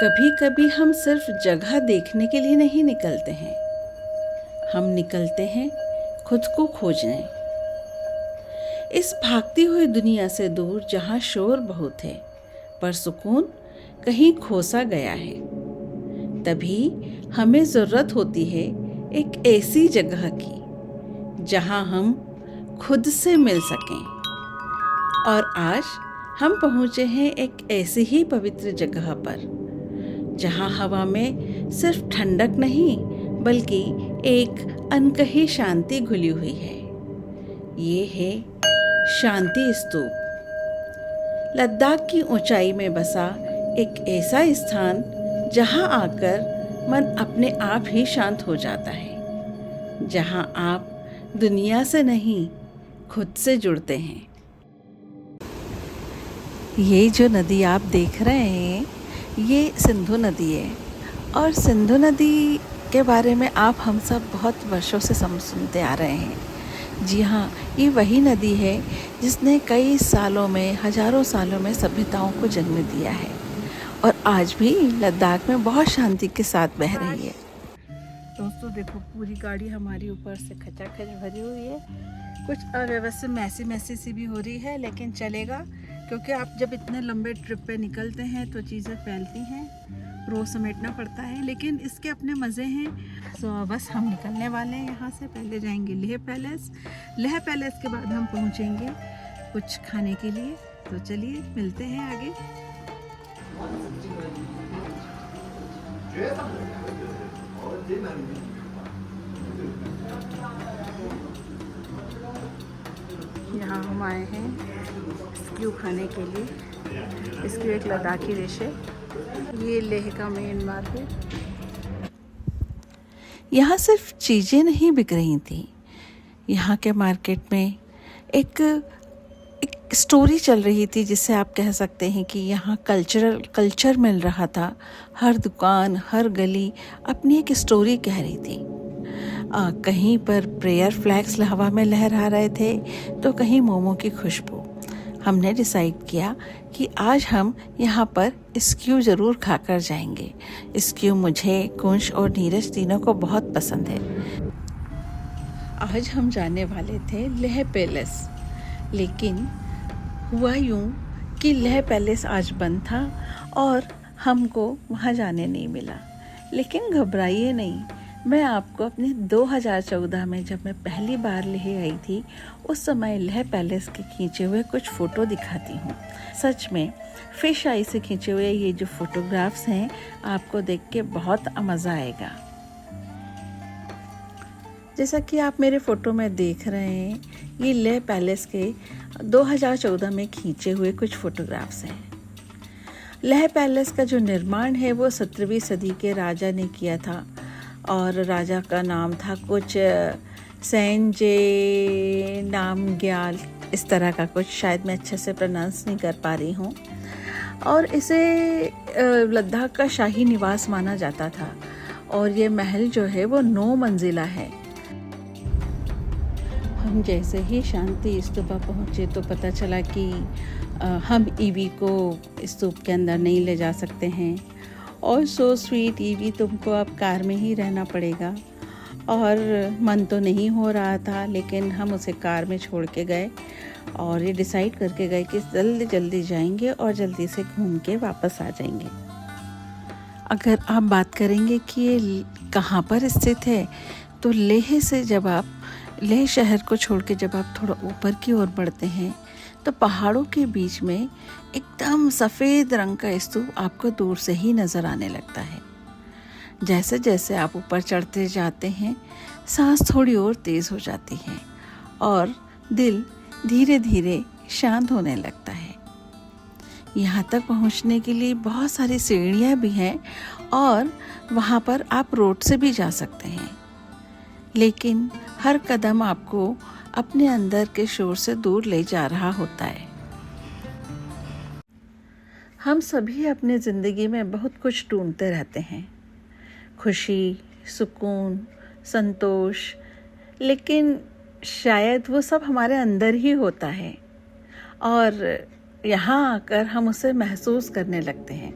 कभी कभी हम सिर्फ जगह देखने के लिए नहीं निकलते हैं, हम निकलते हैं खुद को खोजने। इस भागती हुई दुनिया से दूर जहाँ शोर बहुत है पर सुकून कहीं खोसा गया है। तभी हमें ज़रूरत होती है एक ऐसी जगह की जहाँ हम खुद से मिल सकें। और आज हम पहुँचे हैं एक ऐसी ही पवित्र जगह पर जहाँ हवा में सिर्फ ठंडक नहीं बल्कि एक अनकही शांति घुली हुई है। ये है शांति स्तूप, लद्दाख की ऊंचाई में बसा एक ऐसा स्थान जहाँ आकर मन अपने आप ही शांत हो जाता है, जहाँ आप दुनिया से नहीं खुद से जुड़ते हैं। ये जो नदी आप देख रहे हैं ये सिंधु नदी है और सिंधु नदी के बारे में आप हम सब बहुत वर्षों से सुनते आ रहे हैं। जी हाँ, ये वही नदी है जिसने कई सालों में, हजारों सालों में सभ्यताओं को जन्म दिया है और आज भी लद्दाख में बहुत शांति के साथ बह रही है। दोस्तों देखो, पूरी गाड़ी हमारी ऊपर से खचाखच भरी हुई है। कुछ अव्यवस्थित मैसी सी भी हो रही है, लेकिन चलेगा क्योंकि आप जब इतने लंबे ट्रिप पे निकलते हैं तो चीज़ें फैलती हैं, रोज़ समेटना पड़ता है, लेकिन इसके अपने मज़े हैं। तो बस हम निकलने वाले हैं यहाँ से। पहले जाएंगे लेह पैलेस, लेह पैलेस के बाद हम पहुँचेंगे कुछ खाने के लिए। तो चलिए मिलते हैं आगे। यहाँ हम आए हैं स्क्यू खाने के लिए। स्क्यू एक लद्दाखी डिश है। ये लेह का मेन मार्केट। यहाँ सिर्फ चीज़ें नहीं बिक रही थी, यहाँ के मार्केट में एक स्टोरी चल रही थी, जिससे आप कह सकते हैं कि यहाँ कल्चर मिल रहा था। हर दुकान, हर गली अपनी एक स्टोरी कह रही थी। कहीं पर प्रेयर फ्लैग्स हवा में लहरा रहे थे तो कहीं मोमो की खुशबू। हमने डिसाइड किया कि आज हम यहाँ पर स्क्यू ज़रूर खाकर जाएंगे। स्क्यू मुझे, कुंश और नीरज तीनों को बहुत पसंद है। आज हम जाने वाले थे लेह पैलेस, लेकिन हुआ यूँ कि लेह पैलेस आज बंद था और हमको वहाँ जाने नहीं मिला। लेकिन घबराइए नहीं, मैं आपको अपने 2014 में जब मैं पहली बार लेह आई थी उस समय लेह पैलेस के खींचे हुए कुछ फ़ोटो दिखाती हूँ। सच में फिश आई से खींचे हुए ये जो फोटोग्राफ्स हैं आपको देख के बहुत मज़ा आएगा। जैसा कि आप मेरे फ़ोटो में देख रहे हैं, ये लेह पैलेस के 2014 में खींचे हुए कुछ फ़ोटोग्राफ्स हैं। लेह पैलेस का जो निर्माण है वो 17वीं सदी के राजा ने किया था और राजा का नाम था कुछ सेंजे नामग्याल, इस तरह का कुछ, शायद मैं अच्छे से प्रोनाउंस नहीं कर पा रही हूँ। और इसे लद्दाख का शाही निवास माना जाता था और ये महल जो है वो 9 मंजिला है। हम जैसे ही शांति स्तूपा पहुँचे तो पता चला कि हम ईवी को स्तूप के अंदर नहीं ले जा सकते हैं। और सो स्वीट ईवी, तुमको अब कार में ही रहना पड़ेगा। और मन तो नहीं हो रहा था, लेकिन हम उसे कार में छोड़ के गए और ये डिसाइड करके गए कि जल्दी जाएंगे और जल्दी से घूम के वापस आ जाएंगे। अगर आप बात करेंगे कि ये कहाँ पर स्थित है, तो लेह से जब आप लेह शहर को छोड़ के जब आप थोड़ा ऊपर की ओर बढ़ते हैं तो पहाड़ों के बीच में एकदम सफ़ेद रंग का स्तूप आपको दूर से ही नज़र आने लगता है। जैसे जैसे आप ऊपर चढ़ते जाते हैं सांस थोड़ी और तेज़ हो जाती है और दिल धीरे धीरे शांत होने लगता है। यहाँ तक पहुँचने के लिए बहुत सारी सीढ़ियाँ भी हैं और वहाँ पर आप रोड से भी जा सकते हैं, लेकिन हर कदम आपको अपने अंदर के शोर से दूर ले जा रहा होता है। हम सभी अपने ज़िंदगी में बहुत कुछ ढूंढते रहते हैं, खुशी, सुकून, संतोष, लेकिन शायद वो सब हमारे अंदर ही होता है और यहाँ आकर हम उसे महसूस करने लगते हैं।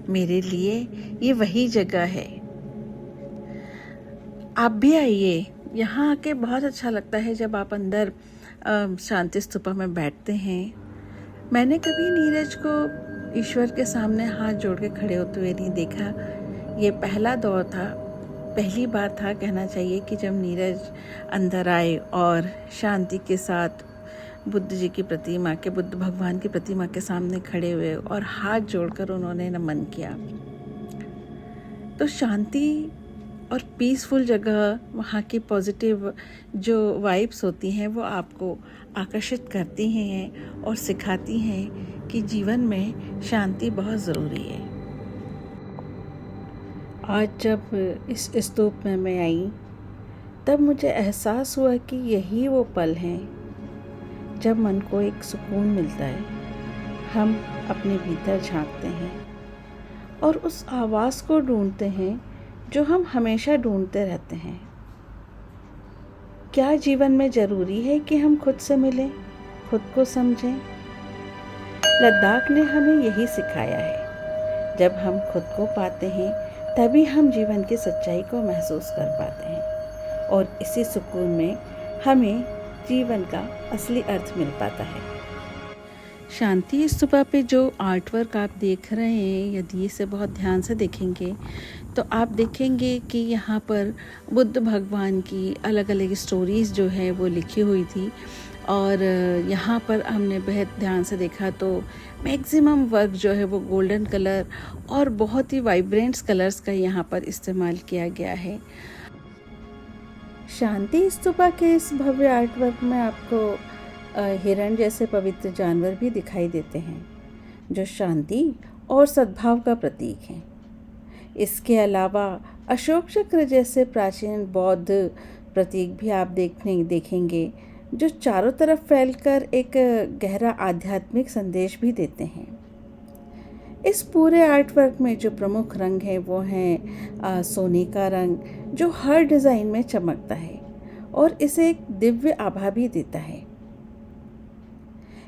मेरे लिए ये वही जगह है। आप भी आइए, यहाँ आके बहुत अच्छा लगता है जब आप अंदर शांति स्तूपा में बैठते हैं। मैंने कभी नीरज को ईश्वर के सामने हाथ जोड़ के खड़े होते हुए नहीं देखा। ये पहला दौर था, पहली बार था कहना चाहिए कि जब नीरज अंदर आए और शांति के साथ बुद्ध जी की प्रतिमा के, बुद्ध भगवान की प्रतिमा के सामने खड़े हुए और हाथ जोड़कर उन्होंने नमन किया। तो शांति और पीसफुल जगह, वहाँ की पॉजिटिव जो वाइब्स होती हैं वो आपको आकर्षित करती हैं और सिखाती हैं कि जीवन में शांति बहुत ज़रूरी है। आज जब इस स्तूप में मैं आई तब मुझे एहसास हुआ कि यही वो पल हैं जब मन को एक सुकून मिलता है। हम अपने भीतर झांकते हैं और उस आवाज़ को ढूंढते हैं जो हम हमेशा ढूंढते रहते हैं। क्या जीवन में ज़रूरी है कि हम खुद से मिलें, खुद को समझें? लद्दाख ने हमें यही सिखाया है। जब हम खुद को पाते हैं तभी हम जीवन की सच्चाई को महसूस कर पाते हैं और इसी सुकून में हमें जीवन का असली अर्थ मिल पाता है। शांति स्तूपा पे जो आर्ट वर्क आप देख रहे हैं, यदि इसे बहुत ध्यान से देखेंगे तो आप देखेंगे कि यहाँ पर बुद्ध भगवान की अलग अलग स्टोरीज़ जो है वो लिखी हुई थी। और यहाँ पर हमने बेहद ध्यान से देखा तो मैक्सिमम वर्क जो है वो गोल्डन कलर और बहुत ही वाइब्रेंट्स कलर्स का यहाँ पर इस्तेमाल किया गया है। शांति स्तूपा के इस भव्य आर्ट वर्क में आपको हिरण जैसे पवित्र जानवर भी दिखाई देते हैं जो शांति और सद्भाव का प्रतीक हैं। इसके अलावा अशोक चक्र जैसे प्राचीन बौद्ध प्रतीक भी आप देखेंगे जो चारों तरफ फैलकर एक गहरा आध्यात्मिक संदेश भी देते हैं। इस पूरे आर्ट वर्क में जो प्रमुख रंग है वो है सोने का रंग, जो हर डिज़ाइन में चमकता है और इसे एक दिव्य आभा भी देता है।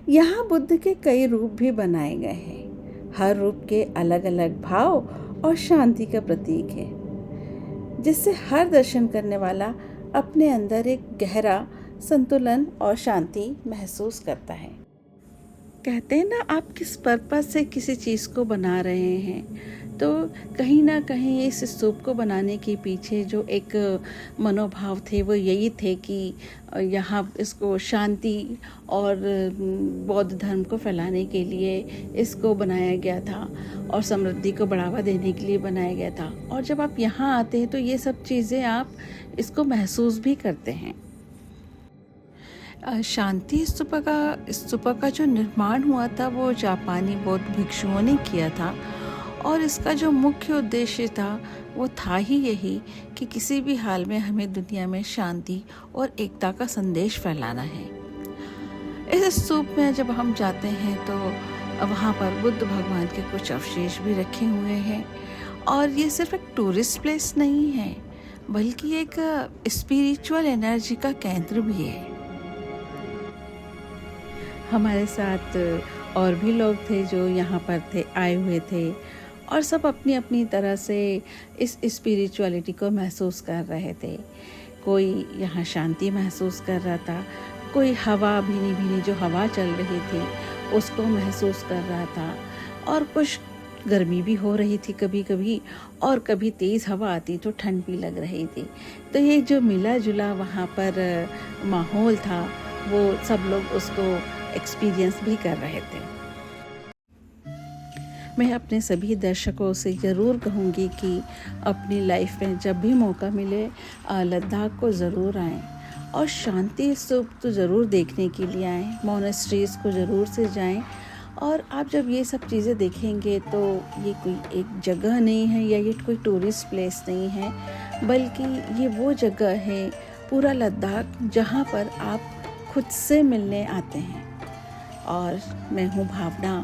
यहाँ बुद्ध के कई रूप भी बनाए गए हैं। हर रूप के अलग अलग भाव और शांति का प्रतीक है, जिससे हर दर्शन करने वाला अपने अंदर एक गहरा संतुलन और शांति महसूस करता है। कहते हैं ना, आप किस पर्पस से किसी चीज़ को बना रहे हैं, तो कहीं ना कहीं इस स्तूप को बनाने के पीछे जो एक मनोभाव थे वो यही थे कि यहाँ इसको शांति और बौद्ध धर्म को फैलाने के लिए इसको बनाया गया था और समृद्धि को बढ़ावा देने के लिए बनाया गया था। और जब आप यहाँ आते हैं तो ये सब चीज़ें आप इसको महसूस भी करते हैं। शांति स्तूपा का जो निर्माण हुआ था वो जापानी बौद्ध भिक्षुओं ने किया था और इसका जो मुख्य उद्देश्य था वो था ही यही कि किसी भी हाल में हमें दुनिया में शांति और एकता का संदेश फैलाना है। इस स्तूप में जब हम जाते हैं तो वहाँ पर बुद्ध भगवान के कुछ अवशेष भी रखे हुए हैं और ये सिर्फ एक टूरिस्ट प्लेस नहीं है बल्कि एक स्पिरिचुअल एनर्जी का केंद्र भी है। हमारे साथ और भी लोग थे जो यहाँ पर आए हुए थे और सब अपनी अपनी तरह से इस स्पिरिचुअलिटी को महसूस कर रहे थे। कोई यहाँ शांति महसूस कर रहा था, कोई हवा भीनी भीनी जो हवा चल रही थी उसको महसूस कर रहा था और कुछ गर्मी भी हो रही थी कभी कभी और कभी तेज़ हवा आती तो ठंड भी लग रही थी। तो ये जो मिला जुला वहाँ पर माहौल था वो सब लोग उसको एक्सपीरियंस भी कर रहे थे। मैं अपने सभी दर्शकों से ज़रूर कहूँगी कि अपनी लाइफ में जब भी मौका मिले लद्दाख को ज़रूर आएँ और शांति स्तूप तो ज़रूर देखने के लिए आएँ, मोनेस्ट्रीज़ को ज़रूर से जाएं। और आप जब ये सब चीज़ें देखेंगे तो ये कोई एक जगह नहीं है या ये कोई टूरिस्ट प्लेस नहीं है, बल्कि ये वो जगह है पूरा लद्दाख जहाँ पर आप खुद से मिलने आते हैं। और मैं हूँ भावना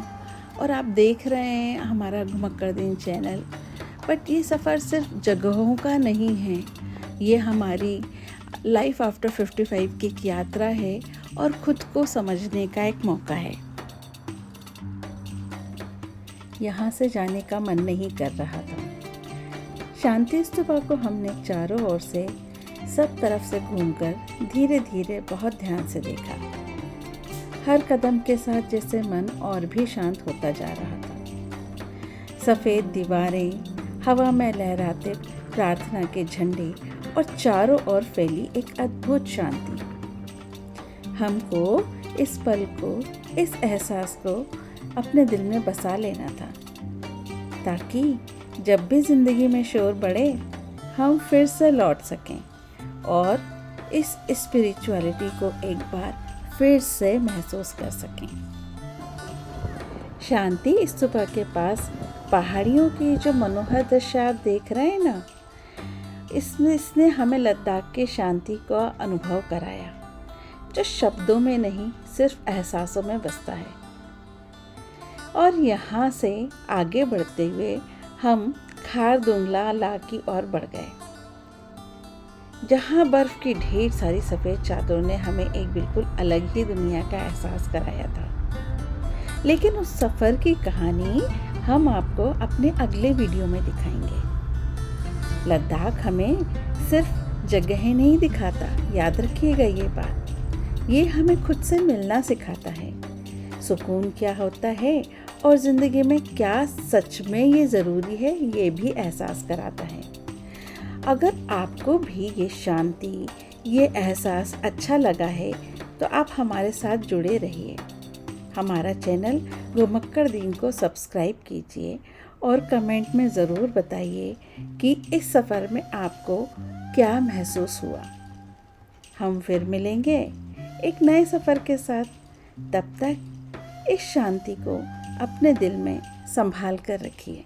और आप देख रहे हैं हमारा घुमक्कड़ दिन चैनल। बट ये सफ़र सिर्फ जगहों का नहीं है, ये हमारी लाइफ आफ्टर 55 की एक यात्रा है और ख़ुद को समझने का एक मौका है। यहाँ से जाने का मन नहीं कर रहा था। शांति स्तूपा को हमने चारों ओर से सब तरफ से घूमकर धीरे धीरे बहुत ध्यान से देखा। हर कदम के साथ जैसे मन और भी शांत होता जा रहा था। सफ़ेद दीवारें, हवा में लहराते प्रार्थना के झंडे और चारों ओर फैली एक अद्भुत शांति। हमको इस पल को, इस एहसास को अपने दिल में बसा लेना था, ताकि जब भी ज़िंदगी में शोर बढ़े हम फिर से लौट सकें और इस स्पिरिचुअलिटी को एक बार फिर से महसूस कर सकें। शांति स्तूपा के पास पहाड़ियों की जो मनोहर दृश्य आप देख रहे हैं ना, इसने हमें लद्दाख की शांति का अनुभव कराया, जो शब्दों में नहीं सिर्फ एहसासों में बसता है। और यहाँ से आगे बढ़ते हुए हम खारदुंगला ला की ओर बढ़ गए, जहाँ बर्फ की ढेर सारी सफ़ेद चादरों ने हमें एक बिल्कुल अलग ही दुनिया का एहसास कराया था। लेकिन उस सफ़र की कहानी हम आपको अपने अगले वीडियो में दिखाएंगे। लद्दाख हमें सिर्फ जगहें नहीं दिखाता, याद रखिएगा ये बात। ये हमें खुद से मिलना सिखाता है, सुकून क्या होता है और ज़िंदगी में क्या सच में ये ज़रूरी है, ये भी एहसास कराता है। अगर आपको भी ये शांति, ये एहसास अच्छा लगा है तो आप हमारे साथ जुड़े रहिए। हमारा चैनल घुमक्कड़ दीन को सब्सक्राइब कीजिए और कमेंट में ज़रूर बताइए कि इस सफ़र में आपको क्या महसूस हुआ। हम फिर मिलेंगे एक नए सफ़र के साथ। तब तक इस शांति को अपने दिल में संभाल कर रखिए।